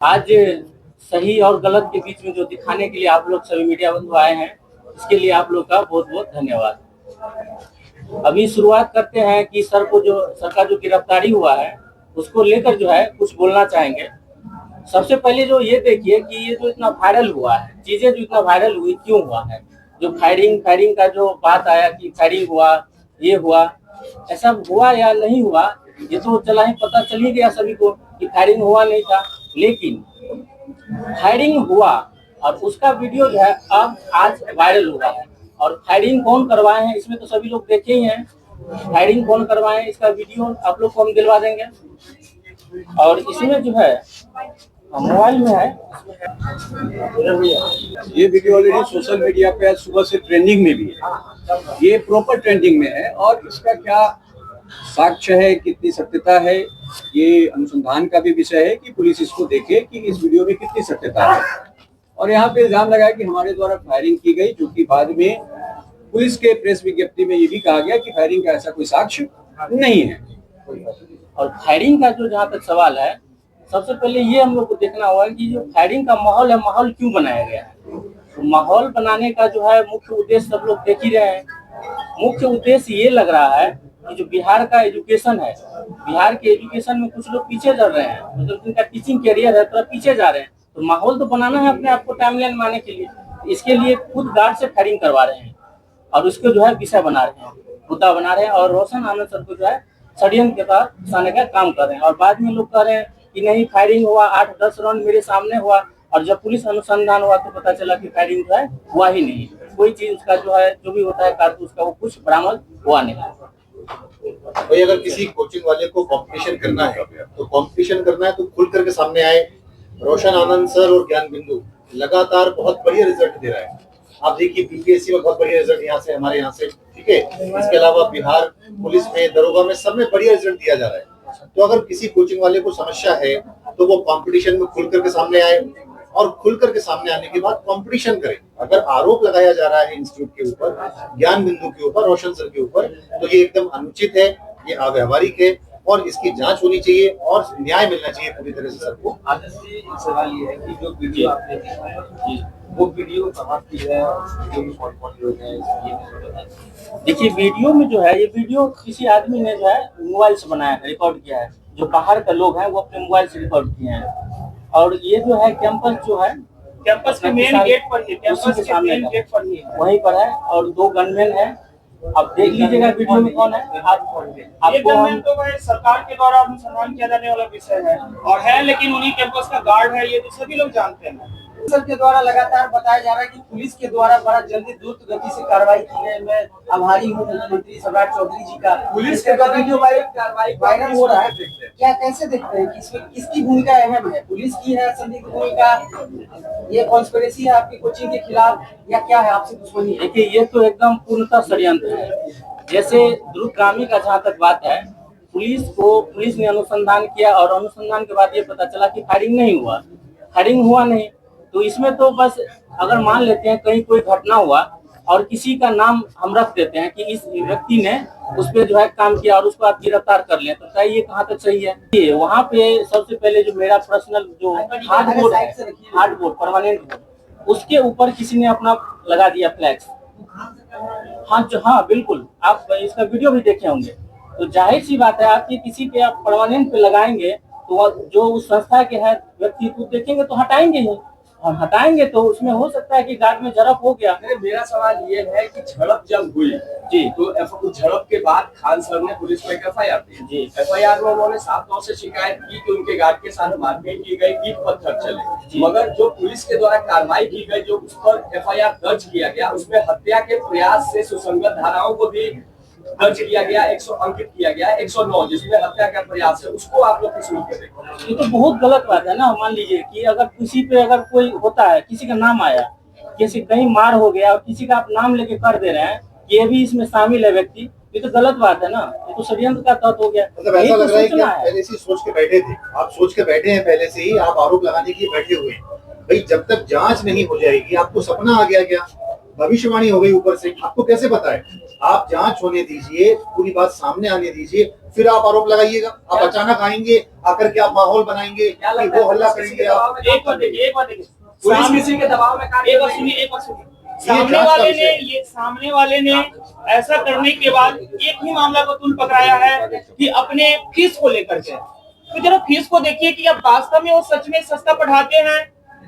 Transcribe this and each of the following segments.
आज सही और गलत के बीच में जो दिखाने के लिए आप लोग सभी मीडिया बंधु आए हैं, इसके लिए आप लोग का बहुत बहुत धन्यवाद। अभी शुरुआत करते हैं कि सर का जो गिरफ्तारी हुआ है उसको लेकर जो है कुछ बोलना चाहेंगे। सबसे पहले जो ये देखिए कि ये जो इतना वायरल हुआ है, चीजें जो इतना वायरल हुई क्यों हुआ है। जो फायरिंग फायरिंग का जो बात आया कि फायरिंग हुआ, ये हुआ, ऐसा हुआ या नहीं हुआ, ये तो चला ही पता चल ही गया सभी को कि फायरिंग हुआ नहीं था। लेकिन फायरिंग हुआ और उसका वीडियो जो है अब आज वायरल हुआ है। और फायरिंग कौन करवाए हैं इसमें तो सभी लोग देखे ही हैं। फायरिंग कौन करवाए हैं इसका वीडियो आप लोग को हम दिलवा देंगे। और इसमें जो है मोबाइल में है, ये वीडियो ऑलरेडी सोशल मीडिया पे आज सुबह से ट्रेंडिंग में भी है। ये प्रॉपर ट्रेंडिंग में है और इसका क्या साक्ष्य है, कितनी सत्यता है, ये अनुसंधान का भी विषय है कि पुलिस इसको देखे कि इस वीडियो में कितनी सत्यता है। और यहाँ पे इल्जाम लगाया कि हमारे द्वारा फायरिंग की गई, जो कि बाद में पुलिस के प्रेस विज्ञप्ति में ये भी कहा गया कि फायरिंग का ऐसा कोई साक्ष्य नहीं है। और फायरिंग का जो जहाँ तक सवाल है, सबसे पहले ये हम लोग को देखना होगा कि जो फायरिंग का माहौल है, माहौल क्यों बनाया गया है। तो माहौल बनाने का जो है मुख्य उद्देश्य सब लोग देख ही रहे हैं। मुख्य उद्देश्य ये लग रहा है कि जो बिहार का एजुकेशन है, बिहार के एजुकेशन में कुछ लोग पीछे चल रहे हैं, मतलब जिनका टीचिंग कैरियर है थोड़ा पीछे जा रहे हैं। तो माहौल तो बनाना है अपने आप को टाइमलाइन मारने के लिए, इसके लिए खुद गार्ड से फायरिंग करवा रहे हैं और उसको जो है विषय बना रहे हैं, मुद्दा बना रहे हैं। और रोशन आनंद सर को जो है षड्यंत्र के तहत फंसाने का काम कर रहे हैं। और बाद में लोग कह रहे हैं कि नहीं फायरिंग हुआ, 8-10 राउंड मेरे सामने हुआ, और जब पुलिस अनुसंधान हुआ तो पता चला कि फायरिंग जो है हुआ ही नहीं, कोई चीज उसका जो है जो भी होता है कारतूस का वो कुछ बरामद हुआ नहीं। भाई अगर किसी कोचिंग वाले को कंपटीशन करना है तो खुल करके सामने आए। रोशन आनंद सर और ज्ञान बिंदु लगातार बहुत बढ़िया रिजल्ट दे रहा है। आप देखिए बीपीएससी में बहुत बढ़िया रिजल्ट यहाँ से, हमारे यहाँ से, ठीक है। इसके अलावा बिहार पुलिस में, दरोगा में, सब में बढ़िया रिजल्ट दिया जा रहा है। तो अगर किसी कोचिंग वाले को समस्या है तो वो कंपटीशन में खुल करके सामने आए और खुल करके सामने आने के बाद कंपटीशन करे। अगर आरोप लगाया जा रहा है इंस्टीट्यूट के ऊपर, ज्ञान बिंदु के ऊपर, रोशन सर के ऊपर, तो ये एकदम अनुचित है, ये अव्यावहारिक है और इसकी जांच होनी चाहिए और न्याय मिलना चाहिए पूरी तरह से सबको। सवाल ये है कि जो वीडियो आपने देखा है वो वीडियो कहाँ की है, कौन लोग हैं? देखिए वीडियो में जो है, ये वीडियो किसी आदमी ने जो है मोबाइल से बनाया है, रिकॉर्ड किया है। जो बाहर के लोग हैं वो अपने मोबाइल से रिकॉर्ड किए हैं। और ये जो है कैंपस जो है, कैंपस के मेन गेट पर ही, कैंपस के सामने मेन गेट पर ही वहीं पर है। और 2 गनमैन है। अब देख लीजिएगा वीडियो में कौन है। ये गनमैन तो भाई सरकार के द्वारा अनुसंधान किया जाने वाला विषय है और है, लेकिन उन्हीं कैंपस का गार्ड है, ये तो सभी लोग जानते हैं। सर के द्वारा लगातार बताया जा रहा है कि पुलिस के द्वारा बड़ा जल्दी द्रुत गति से कार्रवाई की है। मैं आभारी हूँ मुख्यमंत्री सम्राट चौधरी जी का। पुलिस के द्वारा वीडियो वायरल हो रहा है, क्या कैसे देखते हैं कि इसमें किसकी भूमिका अहम है? पुलिस की है संदिग्ध भूमिका, ये कॉन्स्पिरेसी है आपकी कोचिंग के खिलाफ, या क्या है आपसे दुश्मनी? देखिए ये तो एकदम पूर्णतः षड्यंत्र है। जैसे द्रुतगामी का जहाँ तक बात है, पुलिस ने अनुसंधान किया और अनुसंधान के बाद ये पता चला कि फायरिंग नहीं हुआ, फायरिंग हुआ नहीं। तो इसमें तो बस अगर मान लेते हैं कहीं कोई घटना हुआ और किसी का नाम हम रख देते हैं कि इस व्यक्ति ने उस पर जो है काम किया और उसको आप गिरफ्तार कर लें, तो क्या ये कहाँ तक सही है? ये वहाँ पे सबसे पहले जो मेरा पर्सनल जो हार्डबोर्ड परमानेंट, उसके ऊपर किसी ने अपना लगा दिया फ्लैक्स। हाँ बिल्कुल, आप इसका वीडियो भी देखे होंगे। तो जाहिर सी बात है, आपकी किसी के आप परमानेंट पे लगाएंगे तो जो उस संस्था के है व्यक्ति को देखेंगे तो हटाएंगे ही। हम हटाएंगे तो उसमें हो सकता है कि गार्ड में झड़प हो गया। मेरा सवाल ये है कि झड़प जब हुई जी, तो झड़प के बाद खान सर ने पुलिस को एक FIR दी जी। FIR में उन्होंने साफ तौर से शिकायत की कि उनके गार्ड के साथ मारपीट की गई, ईंट पत्थर चले। मगर जो पुलिस के द्वारा कार्रवाई की गई, जो उस पर FIR दर्ज किया गया, उसमें हत्या के प्रयास से सुसंगत धाराओं को भी दर्ज किया गया, 100 अंकित किया गया, 109 जिसमें हत्या का प्रयास है, उसको आप लोग किस रूप में देखते हैं? ये तो बहुत गलत बात है ना। मान लीजिए कि अगर किसी पे अगर कोई होता है, किसी का नाम आया, किसी कहीं मार हो गया और किसी का आप नाम लेके कर दे रहे हैं, ये भी इसमें शामिल है व्यक्ति, ये तो गलत बात है ना। ये तो षड्यंत्र का तहत हो गया। मतलब ऐसा लग रहा है कि आप पहले से सोच के बैठे थे, आप सोच के बैठे हैं पहले से ही, आप आरोप लगाने के लिए बैठे हुए हैं। भाई जब तक जांच नहीं हो जाएगी, आपको सपना आ गया क्या? भविष्यवाणी हो गई ऊपर से, आपको कैसे पता है? आप जांच होने दीजिए, पूरी बात सामने आने दीजिए, फिर आप आरोप लगाइएगा। आप अचानक आएंगे, आकर के आप माहौल बनाएंगे कि वो हल्ला करेंगे। आप एक बार देखिए पुलिस किसी के दबाव में कार्य एक बार कर रही है। सुनिए, एक बार सुनिए। सामने वाले ने ऐसा करने के बाद एक ही मामला को तुल पकड़ाया है कि अपने फीस को लेकर के। तो जरा फीस को देखिए कि अब वास्तव में वो सच में सस्ता पढ़ाते हैं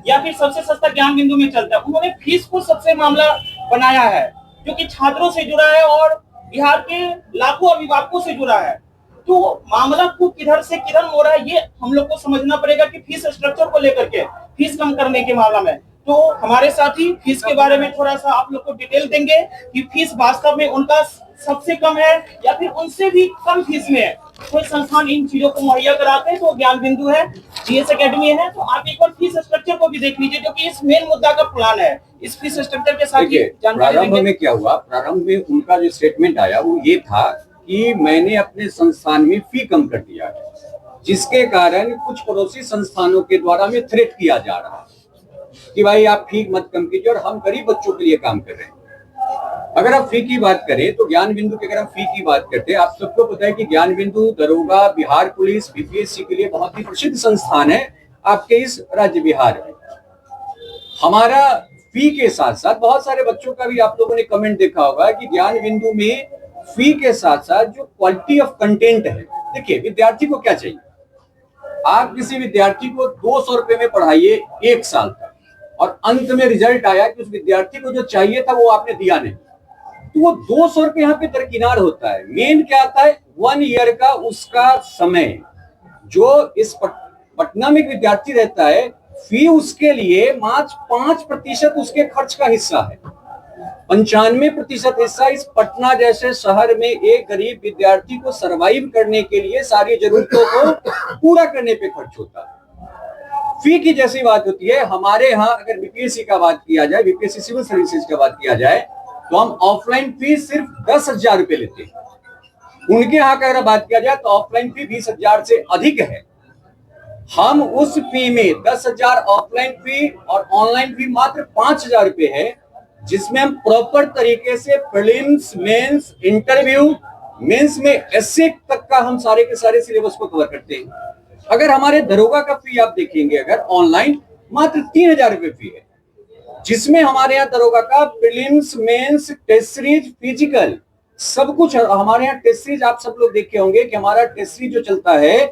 या फिर सबसे सस्ता ज्ञान बिंदु में चलता है। उन्होंने फीस को सबसे मामला बनाया है, जो कि छात्रों से जुड़ा है और बिहार के लाखों अभिभावकों से जुड़ा है। तो मामला को किधर से किधर हो रहा है, ये हम लोग को समझना पड़ेगा कि फीस स्ट्रक्चर को लेकर के, फीस कम करने के मामला में। तो हमारे साथी फीस के बारे में थोड़ा सा आप लोग को डिटेल देंगे कि फीस वास्तव में उनका सबसे कम है या फिर उनसे भी कम फीस में है। कोई संस्थान इन चीजों को मुहैया कराते हैं तो ज्ञान बिंदु है, जीएस एकेडमी है। तो आप एक बार फीस स्ट्रक्चर को भी देख लीजिए, जो कि इस मेन मुद्दा का प्लान है। इस फीस स्ट्रक्चर के साथ जानकारी प्रारंभ देंगे। में क्या हुआ, प्रारंभ में उनका जो स्टेटमेंट आया वो ये था कि मैंने अपने संस्थान में फी कम कर दिया है, जिसके कारण कुछ पड़ोसी संस्थानों के द्वारा में थ्रेट किया जा रहा है कि भाई आप फी मत कम कीजिए, और हम गरीब बच्चों के लिए काम कर रहे हैं। अगर आप फी की बात करें तो ज्ञान बिंदु की अगर हम फी की बात करते हैं, आप सबको पता है कि ज्ञान बिंदु, दरोगा, बिहार पुलिस, बीपीएससी के लिए बहुत ही प्रसिद्ध संस्थान है आपके इस राज्य बिहार में। हमारा फी के साथ साथ बहुत सारे बच्चों का भी आप लोगों ने कमेंट देखा होगा कि ज्ञान बिंदु में फी के साथ साथ जो क्वालिटी ऑफ कंटेंट है। देखिए, विद्यार्थी को क्या चाहिए, आप किसी विद्यार्थी को 200 रुपए में पढ़ाइए 1 साल तक, और अंत में रिजल्ट आया कि उस विद्यार्थी को जो चाहिए था वो आपने दिया नहीं, तो वो 200 रुपए यहाँ पे दरकिनार होता है। मेन क्या आता है, 1 ईयर का उसका समय, जो इस पटना में एक विद्यार्थी रहता है, फी उसके लिए मात्र 5% उसके खर्च का हिस्सा है। 95% हिस्सा इस पटना जैसे शहर में एक गरीब विद्यार्थी को सरवाइव करने के लिए सारी जरूरतों को पूरा करने पे खर्च होता है। फी की जैसी बात होती है, हमारे यहाँ अगर बीपीएससी का बात किया जाए, बीपीएससी सिविल सर्विसेज का बात किया जाए, तो हम ऑफलाइन फी सिर्फ 10,000 रुपए लेते हैं। उनके यहाँ का अगर बात किया जाए तो ऑफलाइन फी 20,000 से अधिक है। हम उस फी में 10,000 ऑफलाइन फी और ऑनलाइन फी मात्र 5,000 रुपए है, जिसमें हम प्रॉपर तरीके से प्रीलिम्स, मेंस, इंटरव्यू, मेंस में एसए तक का हम सारे के सारे सिलेबस को कवर करते हैं। अगर हमारे दरोगा का फी आप देखेंगे, अगर ऑनलाइन मात्र 3,000 रुपए फी है, जिसमें हमारे यहाँ दरोगा का prelims, mains, test series, physical सब कुछ हमारे यहाँ। टेस्ट सीरीज आप सब लोग देखे होंगे कि हमारा टेस्ट सीरीज जो चलता है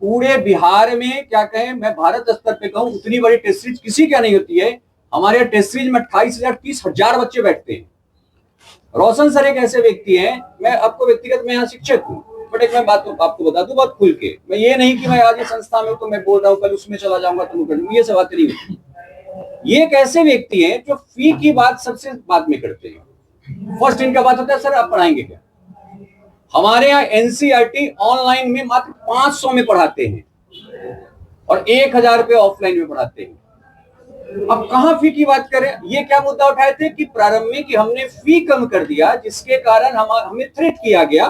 पूरे बिहार में, क्या कहें, मैं भारत स्तर पे कहूं उतनी बड़ी टेस्ट सीरीज किसी क्या नहीं होती है। हमारे यहाँ टेस्ट सीरीज में 28,000 30,000 बच्चे बैठते हैं। रोशन सर एक ऐसे व्यक्ति हैं, मैं आपको व्यक्तिगत मैं यहाँ शिक्षक हूँ, बट एक मैं बात आपको बता दूं बहुत खुल के, मैं ये नहीं कि मैं आज इस संस्था में तो मैं बोल रहा हूँ कल उसमें चला जाऊंगा तो कर दूंगा, ये सब बातें नहीं होती। ये एक ऐसे व्यक्ति हैं जो फी की बात सबसे बाद में करते हैं। फर्स्ट इनका बात होता है, सर आप पढ़ाएंगे क्या। हमारे यहाँ एनसीईआरटी ऑनलाइन में मात्र 500 में पढ़ाते हैं और 1,000 रुपए ऑफलाइन में पढ़ाते हैं। अब कहां फी की बात करें, ये क्या मुद्दा उठाए थे कि प्रारंभ में कि हमने फी कम कर दिया, जिसके कारण हमें थ्रेट किया गया,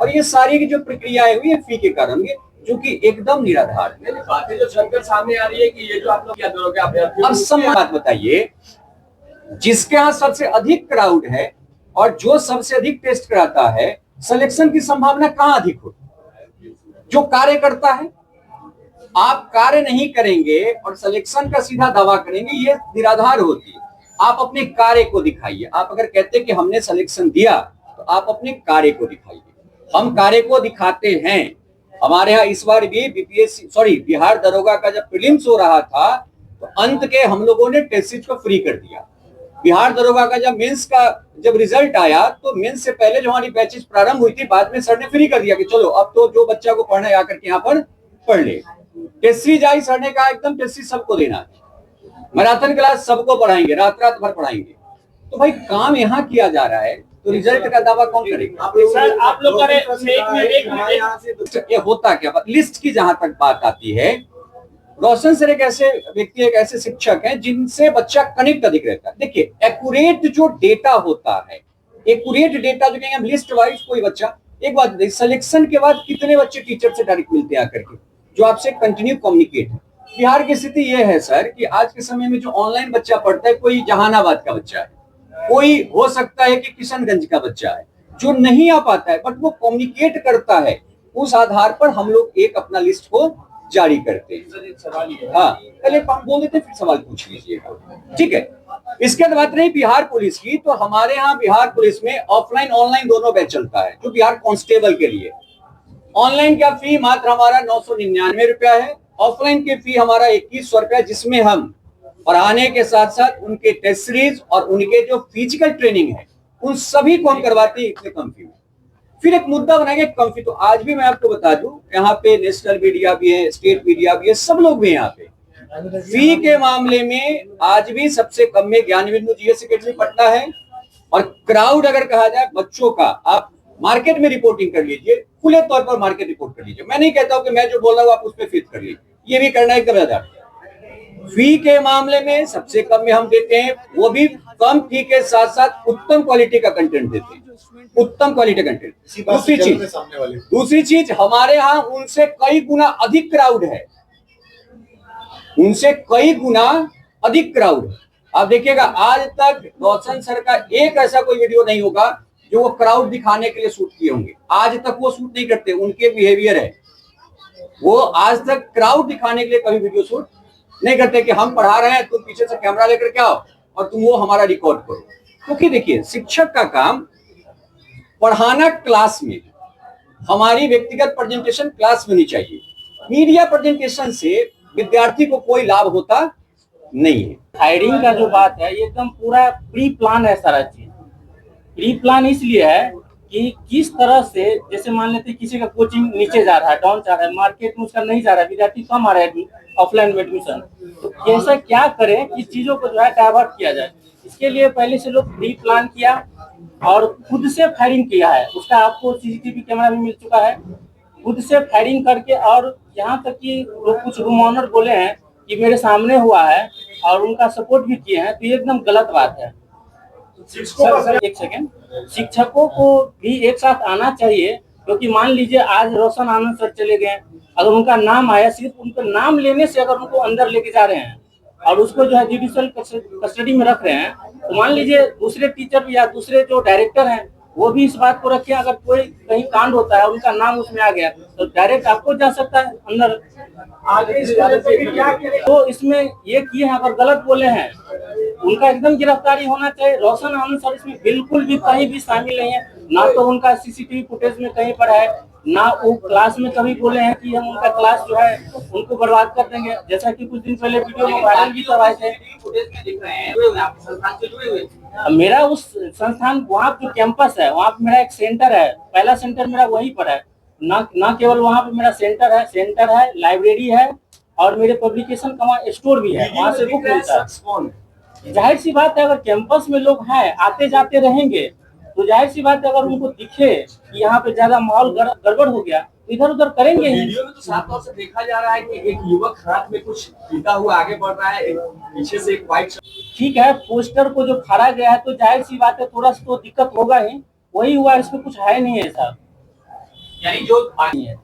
और ये सारी की जो प्रक्रियाएं हुई है फी के कारण, जो कि एकदम निराधार है। बातें जो चलकर सामने आ रही है कि ये जो आप लोग क्या करोगे अभ्यर्थी। अब सब बात बताइए, जिसके यहाँ सबसे अधिक क्राउड है और जो सबसे अधिक टेस्ट कराता है, सिलेक्शन की संभावना कहां अधिक होती, जो कार्य करता है। आप कार्य नहीं करेंगे और सिलेक्शन का सीधा दावा करेंगे, ये निराधार होती है। आप अपने कार्य को दिखाइए। आप अगर कहते हैं कि हमने सिलेक्शन दिया, तो आप अपने कार्य को दिखाइए। हम कार्य को दिखाते हैं। हमारे यहाँ इस बार भी बिहार दरोगा का जब प्रीलिम्स हो रहा था, तो अंत के हम लोगों ने टेस्ट सीरीज को फ्री कर दिया। बिहार दरोगा का जब मेंस का जब रिजल्ट आया, तो मेंस से पहले जो हमारी बैचेस प्रारंभ हुई थी, बाद में सर ने फ्री कर दिया कि चलो अब तो जो बच्चा को पढ़ना है आकर के यहाँ पर पढ़ ले। टेस्ट सीरीज आई, सर ने कहा एकदम टेस्ट सीरीज सबको देना है, मैराथन क्लास सबको पढ़ाएंगे, रात रात भर पढ़ाएंगे। तो भाई काम यहाँ किया जा रहा है, तो रिजल्ट का दावा कौन करेगा। सर आप लोग करें ये होता क्या, लिस्ट की जहां तक बात आती है, रोशन सर एक ऐसे व्यक्ति, एक ऐसे शिक्षक हैं जिनसे बच्चा कनेक्ट अधिक रहता है। देखिए, एक्यूरेट जो डेटा होता है, एक्यूरेट डेटा जो कहेंगे हम लिस्ट वाइज, कोई बच्चा, एक बात देखिए, सिलेक्शन के बाद कितने बच्चे टीचर से डायरेक्ट मिलते हैं आकर के, जो आपसे कंटिन्यू कम्युनिकेट है। बिहार की स्थिति यह है सर कि आज के समय में जो ऑनलाइन बच्चा पढ़ता है, कोई जहानाबाद का बच्चा है, कोई हो सकता है कि किशनगंज का बच्चा है, जो नहीं आ पाता है बट वो कम्युनिकेट करता है, उस आधार पर हम लोग एक अपना लिस्ट को जारी करते हैं। हाँ, पहले हम बोल देते फिर सवाल पूछ लीजिएगा, ठीक है। इसके बाद बात रही बिहार पुलिस की, तो हमारे यहाँ बिहार पुलिस में ऑफलाइन ऑनलाइन दोनों बैच चलता है। जो बिहार कांस्टेबल के लिए ऑनलाइन का फी मात्र हमारा 999 रुपया है, ऑफलाइन की फी हमारा 2100 रुपया, जिसमें हम पढ़ाने के साथ साथ उनके टेस्ट सीरीज और उनके जो फिजिकल ट्रेनिंग है उन सभी को हम करवाते हैं इतने कम फी में। फिर एक मुद्दा बनाएंगे कम फी, तो आज भी मैं आपको बता दूं, यहाँ पे नेशनल मीडिया भी है, स्टेट मीडिया भी है, सब लोग भी यहाँ पे फी के मामले में आज भी सबसे कम में ज्ञान बिंदु जीएस अकेडमी पटना है। और क्राउड अगर कहा जाए बच्चों का, आप मार्केट में रिपोर्टिंग कर लीजिए, खुले तौर पर मार्केट रिपोर्ट कर लीजिए। मैं नहीं कहता हूं कि मैं जो बोल रहा हूं आप उस पर फिट कर लीजिए, ये भी करना एकदम आजाद। फी के मामले में सबसे कम में हम देते हैं, वो भी कम फी के साथ साथ उत्तम क्वालिटी का कंटेंट देते हैं, उत्तम क्वालिटी कंटेंट। दूसरी चीज हमारे यहाँ उनसे कई गुना अधिक क्राउड है, उनसे कई गुना अधिक क्राउड है। आप देखिएगा आज तक रोशन सर का एक ऐसा कोई वीडियो नहीं होगा जो वो क्राउड दिखाने के लिए शूट किए होंगे, आज तक वो शूट नहीं करते। उनके बिहेवियर है, वो आज तक क्राउड दिखाने के लिए कभी वीडियो शूट नहीं करते कि हम पढ़ा रहे हैं, तुम पीछे से कैमरा लेकर के आओ और तुम वो हमारा रिकॉर्ड करो। क्योंकि देखिए शिक्षक का काम पढ़ाना क्लास में, हमारी व्यक्तिगत प्रेजेंटेशन क्लास में नहीं चाहिए। मीडिया प्रेजेंटेशन से विद्यार्थी को कोई लाभ होता नहीं है। हायरिंग का जो बात है ये एकदम पूरा प्री प्लान है, सारा चीज प्री प्लान इसलिए है कि किस तरह से, जैसे मान लेते किसी का कोचिंग नीचे जा रहा है, डाउन जा रहा है, मार्केट में उसका नहीं जा रहा है, विद्यार्थी कम आ रहा है ऑफलाइन में एडमिशन, तो कैसा क्या करें कि चीजों को जो है डाइवर्ट किया जाए। इसके लिए पहले से लोग प्री प्लान किया और खुद से फायरिंग किया है, उसका आपको सीसीटीवी कैमरा भी मिल चुका है। खुद से फायरिंग करके, और यहाँ तक कि लोग कुछ रूम ऑनर बोले हैं कि मेरे सामने हुआ है और उनका सपोर्ट भी किए हैं, तो ये एकदम गलत बात है। एक सेकेंड, शिक्षकों को भी एक साथ आना चाहिए, क्योंकि मान लीजिए आज रोशन आनंद सर चले गए, अगर उनका नाम आया, सिर्फ उनका नाम लेने से अगर उनको अंदर लेके जा रहे हैं और उसको जो है जुडिशियल कस्टडी में रख रहे हैं, तो मान लीजिए दूसरे टीचर या दूसरे जो डायरेक्टर हैं वो भी इस बात को रखें, अगर कोई कहीं कांड होता है उनका नाम उसमें आ गया तो डायरेक्ट आपको जा सकता है अंदर। तो इसमें ये किए हैं, अगर गलत बोले हैं उनका एकदम गिरफ्तारी होना चाहिए। रोशन आनंद सर इसमें बिल्कुल भी कहीं भी शामिल नहीं है, ना तो उनका सीसीटीवी फुटेज में कहीं पर है, ना वो क्लास में कभी बोले हैं कि हम उनका क्लास जो है उनको बर्बाद कर देंगे, जैसा कि कुछ दिन पहले वीडियो में वायरल भी करवाए थे। मेरा उस संस्थान वहाँ जो कैंपस है वहाँ पे मेरा एक सेंटर है, पहला सेंटर मेरा वहीं पर है। ना केवल वहाँ पे मेरा सेंटर है, लाइब्रेरी है और मेरे पब्लिकेशन का वहाँ स्टोर भी है, वहाँ से बुक मिलता है। जाहिर सी बात है अगर कैंपस में लोग हैं, आते जाते रहेंगे, तो जाहिर सी बात है अगर उनको दिखे कि यहाँ पे ज्यादा माहौल गड़बड़ हो गया, इधर उधर करेंगे ही। वीडियो में तो साफ तौर से देखा जा रहा है कि एक युवक हाथ में कुछ पीता हुआ आगे बढ़ रहा है, पीछे से एक व्हाइट। ठीक है, पोस्टर को जो फाड़ा गया है तो जाहिर सी बात है थोड़ा सा तो दिक्कत होगा ही, वही हुआ, इसमें कुछ है नहीं ऐसा। यानी जो है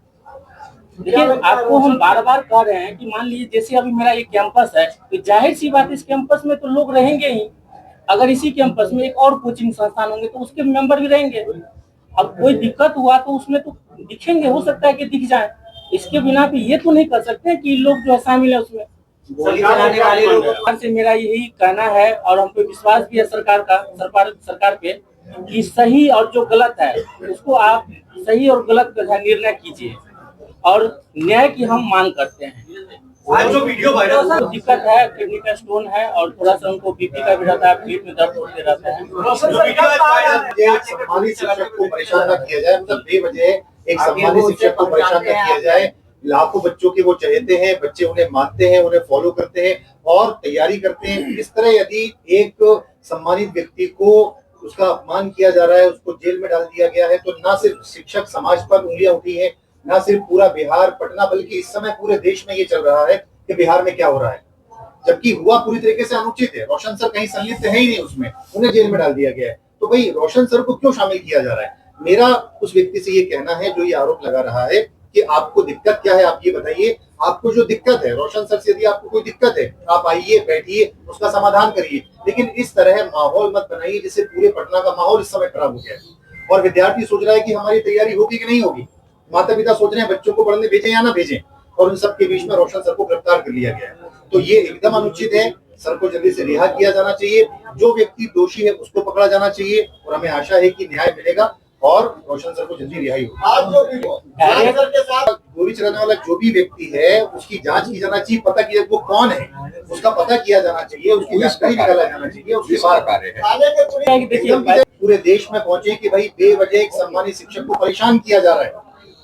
देखिए, आपको हम बार बार कह रहे हैं कि मान लीजिए जैसे अभी मेरा ये कैंपस है, तो जाहिर सी बात इस कैंपस में तो लोग रहेंगे ही। अगर इसी कैंपस में एक और कोचिंग संस्थान होंगे तो उसके मेंबर भी रहेंगे। अब कोई दिक्कत हुआ तो उसमें तो दिखेंगे, हो सकता है कि दिख जाए, इसके बिना पे ये तो नहीं कर सकते कि लोग जो है शामिल है उसमें। सरकार से मेरा यही कहना है और हम पे विश्वास भी है सरकार पे कि सही और जो गलत है उसको आप सही और गलत का निर्णय कीजिए, और न्याय की हम मांग करते हैं। आज जो वीडियो वायरल तो दिक्कत है, किडनी का स्टोन है और थोड़ा सा उनको बीपी का भी रहता है, पेट में दर्द होते रहता है। सम्मानित शिक्षक को परेशान न किया जाए, मतलब बेवजह एक सम्मानित शिक्षक को परेशान न किया जाए। लाखों बच्चों के वो चहेते हैं, बच्चे उन्हें मानते हैं, उन्हें फॉलो करते हैं और तैयारी करते हैं। इस तरह यदि एक सम्मानित व्यक्ति को उसका अपमान किया जा रहा है, उसको जेल में डाल दिया गया है, तो न सिर्फ शिक्षक समाज पर उंगलियां उठी है, न सिर्फ पूरा बिहार पटना, बल्कि इस समय पूरे देश में ये चल रहा है कि बिहार में क्या हो रहा है, जबकि हुआ पूरी तरीके से अनुचित है। रोशन सर कहीं संलिप्त है ही नहीं उसमें, उन्हें जेल में डाल दिया गया है। तो भाई रोशन सर को क्यों शामिल किया जा रहा है? मेरा उस व्यक्ति से ये कहना है जो ये आरोप लगा रहा है कि आपको दिक्कत क्या है, आप ये बताइए। आपको जो दिक्कत है रोशन सर से, यदि आपको कोई दिक्कत है आप आइए, बैठिए, उसका समाधान करिए, लेकिन इस तरह माहौल मत बनाइए जिससे पूरे पटना का माहौल इस समय खराब हो गया है। और विद्यार्थी सोच रहा है कि हमारी तैयारी होगी कि नहीं होगी, माता पिता सोच रहे हैं बच्चों को पढ़ने भेजें या ना भेजें, और उन सबके बीच में रोशन सर को गिरफ्तार कर लिया गया है। तो ये एकदम अनुचित है, सर को जल्दी से रिहा किया जाना चाहिए, जो व्यक्ति दोषी है उसको पकड़ा जाना चाहिए, और हमें आशा है कि न्याय मिलेगा और रोशन सर को जल्दी रिहाई होगी। आज जो भी सर के साथ गोली चलाने वाला जो भी व्यक्ति है उसकी जांच की जाना चाहिए, पता किया वो कौन है उसका पता किया जाना चाहिए, उसकी जानकारी निकाला जाना चाहिए, उसके बाद पूरे देश में पहुंचे कि भाई बेवजह एक सम्मानित शिक्षक को परेशान किया जा रहा है,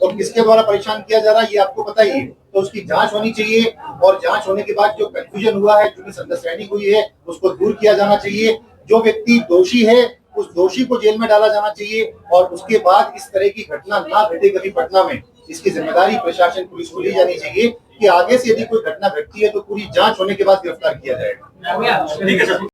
और किसके द्वारा परेशान किया जा रहा है ये आपको पता ही है, तो उसकी जांच होनी चाहिए, और जांच होने के बाद जो कंफ्यूजन हुआ है, जो मिसअंडरस्टैंडिंग हुई है उसको दूर किया जाना चाहिए, जो व्यक्ति दोषी है उस दोषी को जेल में डाला जाना चाहिए, और उसके बाद इस तरह की घटना ना घटे कभी पटना में, इसकी जिम्मेदारी प्रशासन पुलिस को ली जानी चाहिए कि आगे से यदि कोई घटना घटती है तो पूरी जांच होने के बाद गिरफ्तार किया जाएगा।